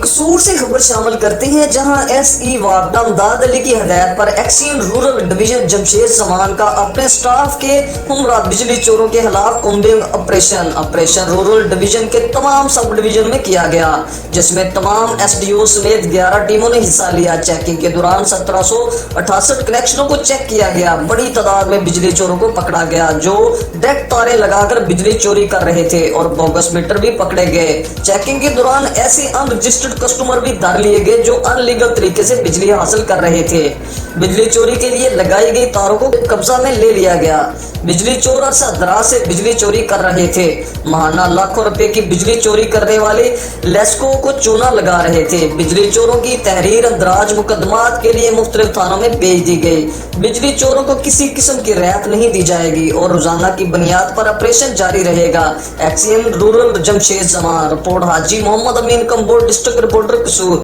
कसूर से खबर शामिल करते हैं, जहां एसई वार्ड नामदाद अली की हदायत पर एक्शन रूरल डिवीजन जमशेद समान का अपने स्टाफ के हमरा बिजली चोरों के खिलाफ कॉम्बिंग ऑपरेशन रूरल डिवीजन के तमाम सब डिवीजन में किया गया, जिसमें तमाम एसडीओ समेत 11 टीमों ने हिस्सा लिया। चेकिंग के दौरान 1768 कनेक्शनों को चेक किया गया। बड़ी तादाद में बिजली चोरों को पकड़ा गया जो डायरेक्ट तारे लगाकर बिजली चोरी कर रहे थे और बोगस मीटर भी पकड़े गए। चेकिंग के दौरान ऐसे अनरजिस्टर्ड कस्टमर भी धर लिए गए जो अनलीगल तरीके से बिजली हासिल कर रहे थे। बिजली चोरी के लिए लगाई गई तारों को कब्जा में ले लिया गया। बिजली चोर अरसा दराज से बिजली चोरी कर रहे थे। महाना लाखों रुपए की बिजली चोरी करने वाले लेस्को को चूना लगा रहे थे। बिजली चोरों की तहरीर अंदराज मुकदमात के लिए मुख्तलिफ थानों में भेज दी गई। बिजली चोरों को किसी किस्म की रियायत नहीं दी जाएगी और रोजाना की बुनियाद पर ऑपरेशन जारी रहेगा। एक्सीएन रूरल जमशेद समान। रिपोर्ट हाजी मोहम्मद अमीन कंबोर्ड, डिस्ट्रिक्ट रिपोर्टर कसूर।